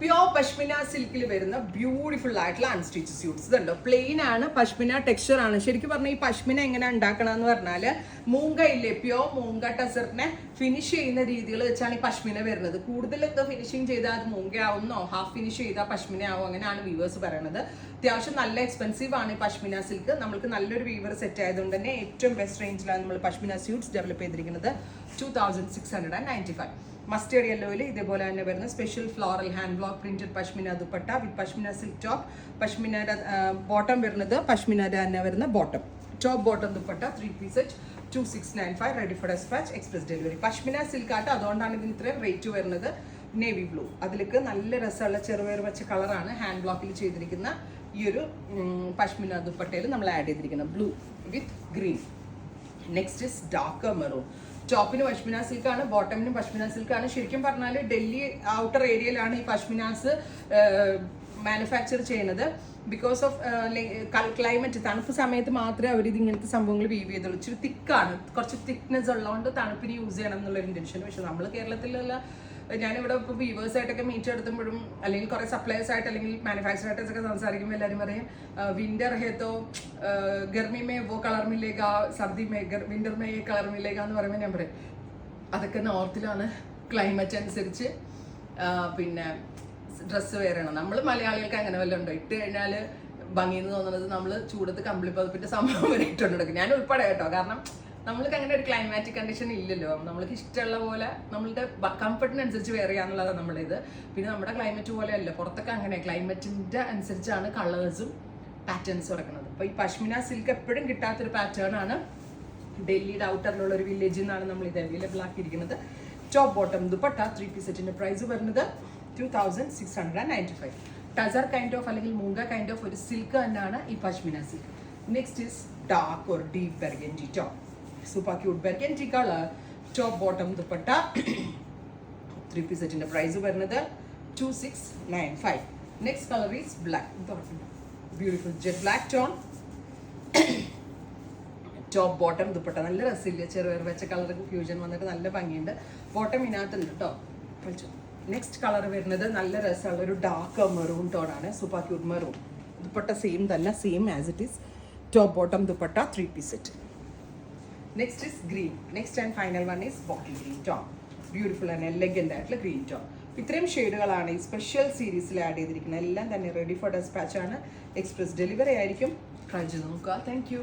Pure pashmina സിൽക്കിൽ വരുന്ന beautiful ആയിട്ടുള്ള അൺസ്റ്റിച്ച് സ്യൂട്ട്സ് ഇതുണ്ടോ. പ്ലെയിൻ ആണ്, പശ്മിന ടെക്സ്ചർ ആണ്. ശരിക്കും പറഞ്ഞാൽ ഈ പശ്മിന എങ്ങനെ ഉണ്ടാക്കണമെന്ന് പറഞ്ഞാൽ മൂങ്ക ഇല്ലേ, പ്യോർ മൂങ്ക ടസറിനെ ഫിനിഷ് ചെയ്യുന്ന രീതികൾ വെച്ചാണ് ഈ പശ്മിന വരുന്നത്. കൂടുതൽ എന്തോ ഫിനിഷിങ് ചെയ്താൽ അത് മൂങ്ക ആവുന്നോ, ഹാഫ് ഫിനിഷ് ചെയ്താൽ പശ്മിന ആവും, അങ്ങനെയാണ് വീവേഴ്സ് പറയുന്നത്. അത്യാവശ്യം നല്ല എക്സ്പെൻസീവ് ആണ് ഈ പശ്മിന സിൽക്ക്. നമുക്ക് നല്ലൊരു വീവർ സെറ്റ് ആയതുകൊണ്ട് തന്നെ ഏറ്റവും ബെസ്റ്റ് റേഞ്ചിലാണ് നമ്മൾ പശ്മിന സ്യൂട്ട്സ് ഡെവലപ്പ് ചെയ്തിരിക്കുന്നത്. 2695. മസ്റ്റേർഡ് യെല്ലോയിൽ ഇതേപോലെ തന്നെ വരുന്ന special floral hand block printed pashmina dupatta with pashmina silk top. പശ്മിനയുടെ ബോട്ടം വരുന്നത് പശ്മിനയുടെ തന്നെ വരുന്ന bottom, top bottom dupatta 3 piece set 2695, ready for despatch, express delivery. Pashmina silk ആട്ട്, അതുകൊണ്ടാണ് ഇതിന് ഇത്രയും റേറ്റ് വരുന്നത്. നേവി ബ്ലൂ, അതിലേക്ക് നല്ല രസമുള്ള ചെറുപയർ വെച്ച കളറാണ് ഹാൻഡ് ബ്ലോക്കിൽ ചെയ്തിരിക്കുന്ന ഈ ഒരു പശ്മിന ദുപ്പട്ടയിൽ നമ്മൾ ആഡ് ചെയ്തിരിക്കുന്നത്. Blue with green. Next is dark maroon. ടോപ്പിന് പശ്മിന സിൽക്കാണ്, ബോട്ടമിനും പശ്മിന സിൽക്കാണ്. ശരിക്കും പറഞ്ഞാൽ ഡൽഹി ഔട്ടർ ഏരിയയിലാണ് ഈ പശ്മിനാസ് മാനുഫാക്ചർ ചെയ്യുന്നത്. ബിക്കോസ് ഓഫ് ക്ലൈമറ്റ്, തണുപ്പ് സമയത്ത് മാത്രമേ അവർ ഇത് ഇങ്ങനത്തെ സംഭവങ്ങൾ വീവ് ചെയ്തുള്ളൂ. ഇച്ചിരി തിക്കാണ്, കുറച്ച് തിക്നെസ് ഉള്ളതുകൊണ്ട് തണുപ്പിന് യൂസ് ചെയ്യണം എന്നുള്ളൊരു ഇൻറ്റൻഷൻ. പക്ഷെ നമ്മൾ കേരളത്തിലുള്ള ഞാനിവിടെ ഇപ്പോൾ വീവേഴ്സായിട്ടൊക്കെ മീറ്റ് എടുത്തുമ്പോഴും അല്ലെങ്കിൽ കുറേ സപ്ലയേഴ്സ് ആയിട്ട് അല്ലെങ്കിൽ മാനുഫാക്ചറേഴ്സൊക്കെ സംസാരിക്കുമ്പോൾ എല്ലാവരും പറയും വിന്റർ ഹേ തോ ഗർമി മേ വോ colour മില്ലേഗ, സർദി may winter may colour മില്ലേഗ എന്ന് പറയുമ്പോൾ ഞാൻ പറയും അതൊക്കെ നോർത്തിലാണ്, ക്ലൈമറ്റ് അനുസരിച്ച് പിന്നെ ഡ്രസ്സ് വേറെയാണ്. നമ്മൾ മലയാളികൾക്ക് അങ്ങനെ വല്ലതും ഉണ്ടോ? ഇട്ട് കഴിഞ്ഞാൽ ഭംഗിയെന്ന് തോന്നുന്നത് നമ്മൾ ചൂടത്ത് കമ്പിളി പതിപ്പിൻ്റെ സംഭവം വരെ ഇട്ടുകൊണ്ടിരിക്കും, ഞാൻ ഉൾപ്പെടെ കേട്ടോ. കാരണം നമ്മൾക്ക് അങ്ങനെ ഒരു ക്ലൈമാറ്റിക് കണ്ടീഷൻ ഇല്ലല്ലോ. നമ്മൾക്ക് ഇഷ്ടമുള്ള പോലെ നമ്മളുടെ കംഫർട്ടിനനുസരിച്ച് വെയർ ചെയ്യാന്നുള്ളതാണ് നമ്മുടെ ഇത്. പിന്നെ നമ്മുടെ ക്ലൈമറ്റ് പോലെ അല്ല, പുറത്തൊക്കെ അങ്ങനെ ക്ലൈമറ്റിൻ്റെ അനുസരിച്ചാണ് കളേഴ്സും പാറ്റേൺസും ഇറക്കുന്നത്. അപ്പോൾ ഈ പശ്മിന സിൽക്ക് എപ്പോഴും കിട്ടാത്തൊരു പാറ്റേൺ ആണ്. ഡൽഹിയുടെ ഔട്ടറിലുള്ള ഒരു വില്ലേജിൽ നിന്നാണ് നമ്മൾ ഇത് അവൈലബിൾ ആക്കിയിരിക്കുന്നത്. ടോപ്പ് ബോട്ടം ദുപ്പട്ട 3 പീസ് സെറ്റിൻ്റെ പ്രൈസ് വരുന്നത് 2695. ടസർ കൈൻഡ് ഓഫ് അല്ലെങ്കിൽ മൂങ്ക കൈൻഡ് ഓഫ് ഒരു സിൽക്ക് തന്നെയാണ് ഈ pashmina silk. Next is dark or deep burgundy top. Super cute burgundy colour, top bottom dupatta 3 piece സെറ്റിൻ്റെ പ്രൈസ് വരുന്നത് 2695. Next colour is black, beautiful jet black tone. Top bottom dupatta നല്ല രസമില്ല, ചെറുപയർ വെച്ച കളർ ഫ്യൂഷൻ വന്നിട്ട് നല്ല ഭംഗിയുണ്ട്. ബോട്ടം ഇതിനകത്തുണ്ട് കേട്ടോ. നെക്സ്റ്റ് കളർ വരുന്നത് നല്ല രസമുള്ള ഒരു ഡാർക്ക് മെറൂൺ ടോൺ ആണ്, super cute maroon. Dupatta same തന്നെ, same as it is. Top bottom dupatta 3 piece set. Next is green. Next and final one is bottle green tone. Beautiful and elegant ആയിട്ടുള്ള green tone. ഇത്രയും ഷെയ്ഡുകളാണ് ഈ special സീരീസിൽ add ചെയ്തിരിക്കുന്നത്. എല്ലാം തന്നെ റെഡി ഫോർ ഡെസ്പാച്ച് ആണ്, എക്സ്പ്രസ് ഡെലിവറി ആയിരിക്കും. ട്രൈ ചെയ്ത് നോക്കുക. Thank U.